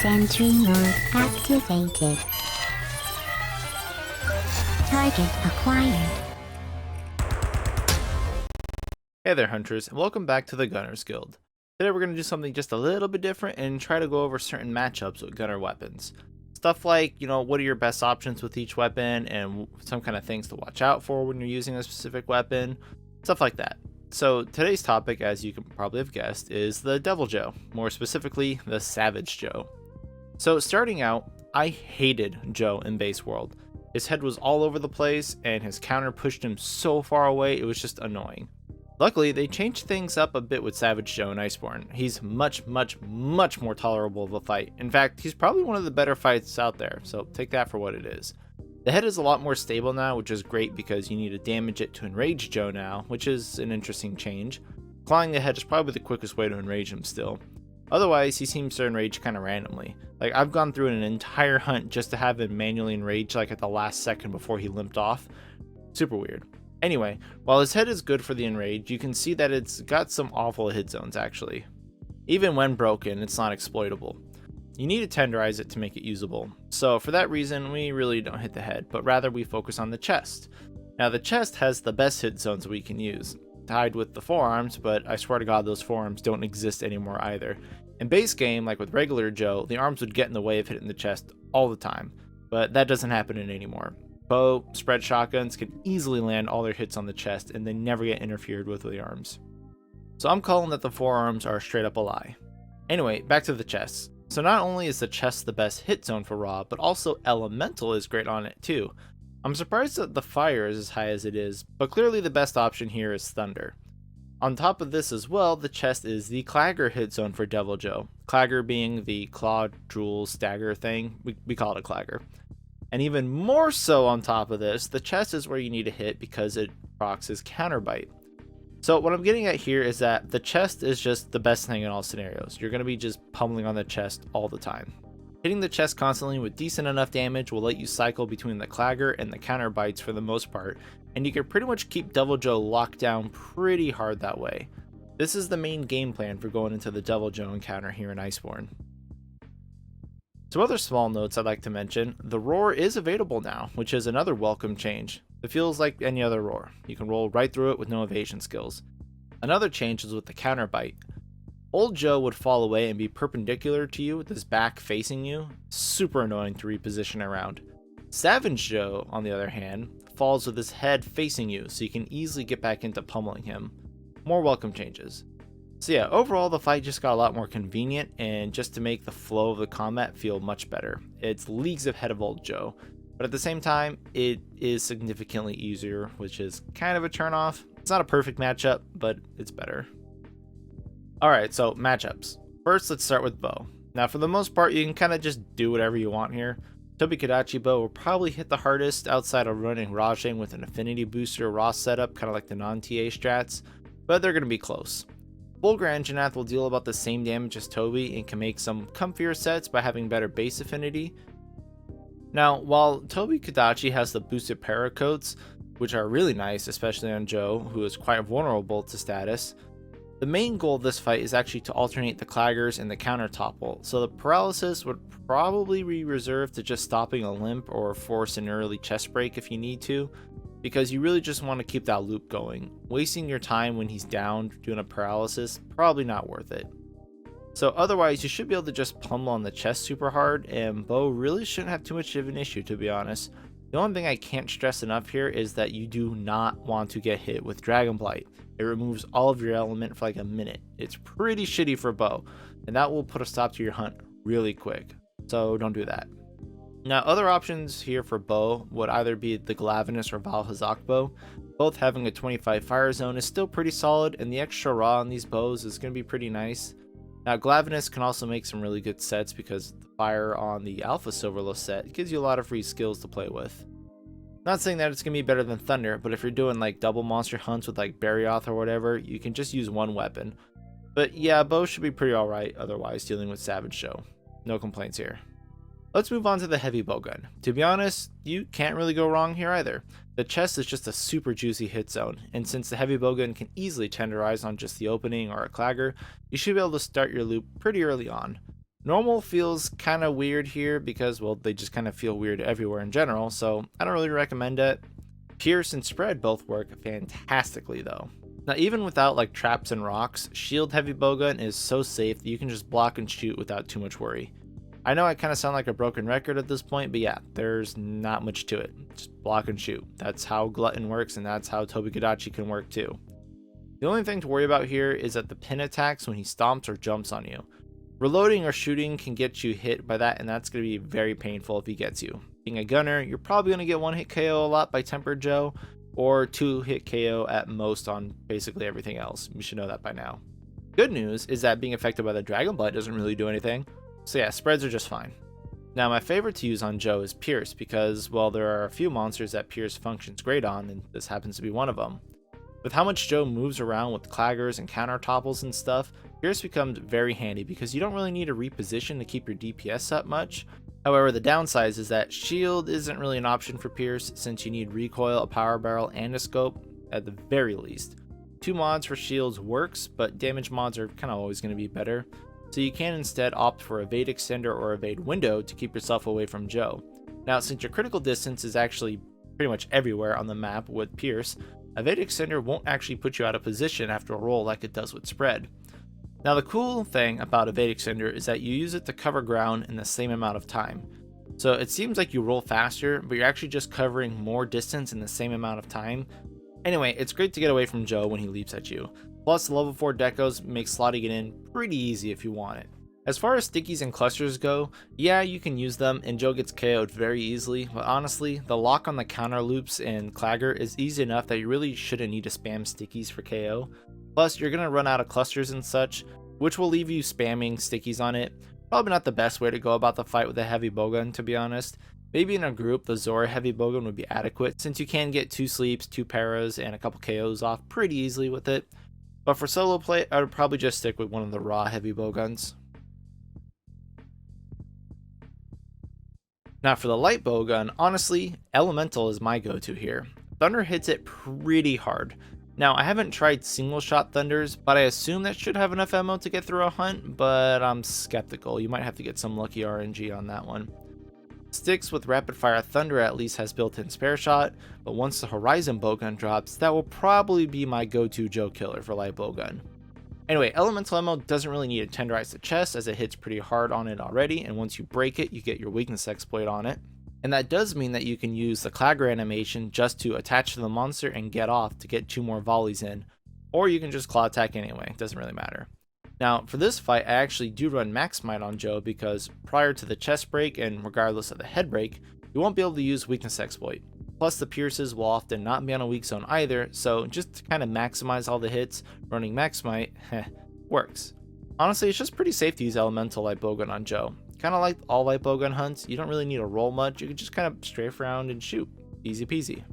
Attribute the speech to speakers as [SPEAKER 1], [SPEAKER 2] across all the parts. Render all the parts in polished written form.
[SPEAKER 1] Sentry mode activated. Target acquired.
[SPEAKER 2] Hey there hunters, and welcome back to the Gunners Guild. Today we're going to do something just a little bit different and try to go over certain matchups with gunner weapons. Stuff like, what are your best options with each weapon and some kind of things to watch out for when you're using a specific weapon, stuff like that. So today's topic, as you can probably have guessed, is the Devil Jho, more specifically the Savage Jho. So starting out, I hated Jho in base world. His head was all over the place and his counter pushed him so far away it was just annoying. Luckily, they changed things up a bit with Savage Jho in Iceborne. He's much more tolerable of a fight. In fact, he's probably one of the better fights out there, so take that for what it is. The head is a lot more stable now, which is great because you need to damage it to enrage Jho now, which is an interesting change. Clawing the head is probably the quickest way to enrage him still. Otherwise, he seems to enrage kind of randomly. Like, I've gone through an entire hunt just to have him manually enrage like at the last second before he limped off. Super weird. Anyway, while his head is good for the enrage, you can see that it's got some awful hit zones actually. Even when broken, it's not exploitable. You need to tenderize it to make it usable. So for that reason, we really don't hit the head, but rather we focus on the chest. Now the chest has the best hit zones we can use, tied with the forearms, but I swear to God those forearms don't exist anymore either. In base game, like with regular Jho, the arms would get in the way of hitting the chest all the time, but that doesn't happen anymore. Bow, spread shotguns can easily land all their hits on the chest and they never get interfered with the arms. So I'm calling that the forearms are straight up a lie. Anyway, back to the chest. So not only is the chest the best hit zone for Raw, but also Elemental is great on it too. I'm surprised that the fire is as high as it is, but clearly the best option here is Thunder. On top of this as well, the chest is the Clagger hit zone for Devil Jho. Clagger being the claw, drool, stagger thing, we call it a Clagger. And even more so on top of this, the chest is where you need to hit because it procs his counter bite. So what I'm getting at here is that the chest is just the best thing in all scenarios. You're going to be just pummeling on the chest all the time. Hitting the chest constantly with decent enough damage will let you cycle between the Clagger and the counter bites for the most part, and you can pretty much keep Devil Jho locked down pretty hard that way. This is the main game plan for going into the Devil Jho encounter here in Iceborne. Some other small notes I'd like to mention: the roar is available now, which is another welcome change. It feels like any other roar. You can roll right through it with no evasion skills. Another change is with the counter bite. Old Jho would fall away and be perpendicular to you with his back facing you. Super annoying to reposition around. Savage Jho, on the other hand, falls with his head facing you, so you can easily get back into pummeling him. More welcome changes. So yeah, overall the fight just got a lot more convenient, and just to make the flow of the combat feel much better. It's leagues ahead of old Jho, but at the same time, it is significantly easier, which is kind of a turnoff. It's not a perfect matchup, but it's better. Alright, so matchups. First, let's start with bow. Now for the most part, you can kind of just do whatever you want here. Tobi-Kadachi bow will probably hit the hardest outside of running Rajang with an affinity booster raw setup, kind of like the non-TA strats, but they're going to be close. Bulgur Anjanath will deal about the same damage as Tobi and can make some comfier sets by having better base affinity. Now, while Tobi-Kadachi has the boosted paracoats, which are really nice, especially on Jho, who is quite vulnerable to status, the main goal of this fight is actually to alternate the Claggers and the counter topple, so the paralysis would probably be reserved to just stopping a limp or force an early chest break if you need to, because you really just want to keep that loop going. Wasting your time when he's down doing a paralysis, probably not worth it. So otherwise, you should be able to just pummel on the chest super hard, and bow really shouldn't have too much of an issue, to be honest. The only thing I can't stress enough here is that you do not want to get hit with Dragon Blight. It removes all of your element for like a minute. It's pretty shitty for bow, and that will put a stop to your hunt really quick. So don't do that. Now, other options here for bow would either be the Glavenus or Valhazak bow. Both having a 25 fire zone is still pretty solid, and the extra raw on these bows is going to be pretty nice. Now, Glavenus can also make some really good sets because the fire on the Alpha Silverless set gives you a lot of free skills to play with. Not saying that it's going to be better than Thunder, but if you're doing like double monster hunts with like Barioth or whatever, you can just use one weapon. But yeah, bow should be pretty alright otherwise dealing with Savage Jho. No complaints here. Let's move on to the heavy bowgun. To be honest, you can't really go wrong here either. The chest is just a super juicy hit zone, and since the heavy bowgun can easily tenderize on just the opening or a clagger, you should be able to start your loop pretty early on. Normal feels kind of weird here because, well, they just kind of feel weird everywhere in general, so I don't really recommend it. Pierce and Spread both work fantastically though. Now, even without like traps and rocks, Shield Heavy Bowgun is so safe that you can just block and shoot without too much worry. I know I kind of sound like a broken record at this point, but yeah, there's not much to it. Just block and shoot. That's how Glutton works, and that's how Tobi-Kadachi can work too. The only thing to worry about here is that the pin attacks when he stomps or jumps on you. Reloading or shooting can get you hit by that, and that's going to be very painful if he gets you. Being a gunner, you're probably going to get 1-hit KO a lot by Tempered Joe, or 2-hit KO at most on basically everything else. You should know that by now. Good news is that being affected by the Dragon Blight doesn't really do anything. So yeah, spreads are just fine. Now my favorite to use on Joe is Pierce because, well, there are a few monsters that Pierce functions great on, and this happens to be one of them. With how much Joe moves around with claggers and counter topples and stuff, Pierce becomes very handy because you don't really need to reposition to keep your DPS up much. However, the downside is that shield isn't really an option for Pierce since you need recoil, a power barrel, and a scope at the very least. 2 mods for shields works, but damage mods are kind of always going to be better. So you can instead opt for Evade Extender or Evade Window to keep yourself away from Joe. Now, since your critical distance is actually pretty much everywhere on the map with Pierce, Evade Extender won't actually put you out of position after a roll like it does with Spread. Now, the cool thing about Evade Extender is that you use it to cover ground in the same amount of time. So it seems like you roll faster, but you're actually just covering more distance in the same amount of time. Anyway, it's great to get away from Joe when he leaps at you. Plus, the level 4 decos make slotting it in pretty easy if you want it. As far as stickies and clusters go, yeah, you can use them and Joe gets KO'd very easily, but honestly, the lock on the counter loops and clagger is easy enough that you really shouldn't need to spam stickies for KO. Plus, you're going to run out of clusters and such, which will leave you spamming stickies on it. Probably not the best way to go about the fight with a heavy bowgun, to be honest. Maybe in a group, the Zora heavy bowgun would be adequate, since you can get 2 sleeps, 2 paras, and a couple KOs off pretty easily with it. But for solo play, I would probably just stick with one of the raw heavy bowguns. Now for the light bowgun, honestly, Elemental is my go-to here. Thunder hits it pretty hard. Now, I haven't tried single shot thunders, but I assume that should have enough ammo to get through a hunt, but I'm skeptical. You might have to get some lucky RNG on that one. Sticks with rapid fire thunder at least has built-in spare shot, but once the Horizon bowgun drops, that will probably be my go-to Joe killer for light bowgun. Anyway, elemental ammo doesn't really need to tenderize the chest as it hits pretty hard on it already, and once you break it, you get your weakness exploit on it. And that does mean that you can use the clagger animation just to attach to the monster and get off to get 2 more volleys in, or you can just claw attack anyway, it doesn't really matter. Now, for this fight, I actually do run Max Might on Joe because prior to the chest break and regardless of the head break, you won't be able to use weakness exploit. Plus, the pierces will often not be on a weak zone either, so just to kind of maximize all the hits, running Max Might, works. Honestly, it's just pretty safe to use Elemental Light Bowgun on Joe. Kind of like all Light Bowgun hunts, you don't really need to roll much, you can just kind of strafe around and shoot. Easy peasy.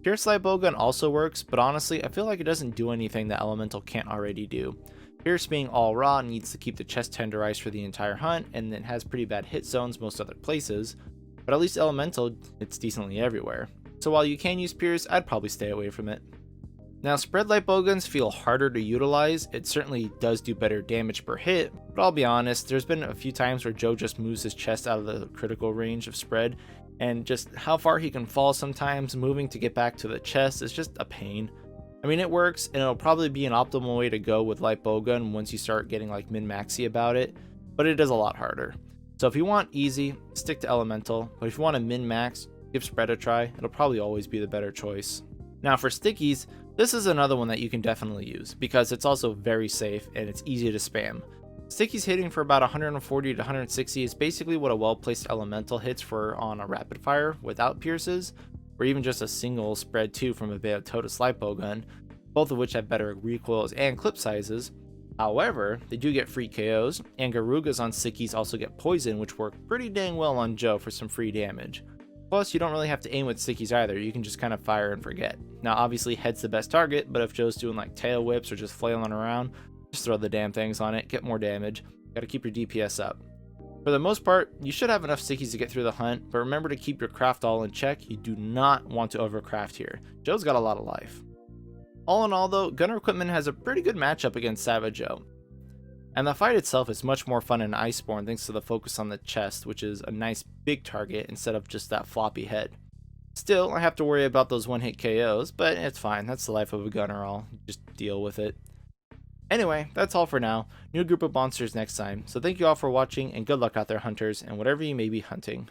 [SPEAKER 2] Pierce Light Bowgun also works, but honestly, I feel like it doesn't do anything that Elemental can't already do. Pierce being all raw needs to keep the chest tenderized for the entire hunt, and it has pretty bad hit zones most other places, but at least Elemental, it's decently everywhere. So while you can use Pierce, I'd probably stay away from it. Now, spread light bowguns feel harder to utilize. It certainly does do better damage per hit, but I'll be honest, there's been a few times where Joe just moves his chest out of the critical range of spread, and just how far he can fall sometimes moving to get back to the chest is just a pain. I mean, it works, and it'll probably be an optimal way to go with light bowgun once you start getting like min-maxy about it, but it is a lot harder. So if you want easy, stick to Elemental, but if you want to min-max, give spread a try. It'll probably always be the better choice. Now for stickies, this is another one that you can definitely use because it's also very safe and it's easy to spam. Stickies hitting for about 140 to 160 is basically what a well-placed Elemental hits for on a rapid fire without pierces, or even just a single spread 2 from a Totus light bowgun, both of which have better recoils and clip sizes. However, they do get free KOs, and Garugas on stickies also get poison, which work pretty dang well on Joe for some free damage. Plus, you don't really have to aim with stickies either, you can just kind of fire and forget. Now obviously head's the best target, but if Joe's doing like tail whips or just flailing around, just throw the damn things on it, get more damage. Gotta keep your DPS up. For the most part, you should have enough stickies to get through the hunt, but remember to keep your craft all in check. You do not want to overcraft here. Joe's got a lot of life. All in all though, gunner equipment has a pretty good matchup against Savage Jho. And the fight itself is much more fun in Iceborne thanks to the focus on the chest, which is a nice big target instead of just that floppy head. Still, I have to worry about those one-hit KOs, but it's fine. That's the life of a gunner. I'll just deal with it. Anyway, that's all for now. New group of monsters next time. So thank you all for watching, and good luck out there, hunters, and whatever you may be hunting.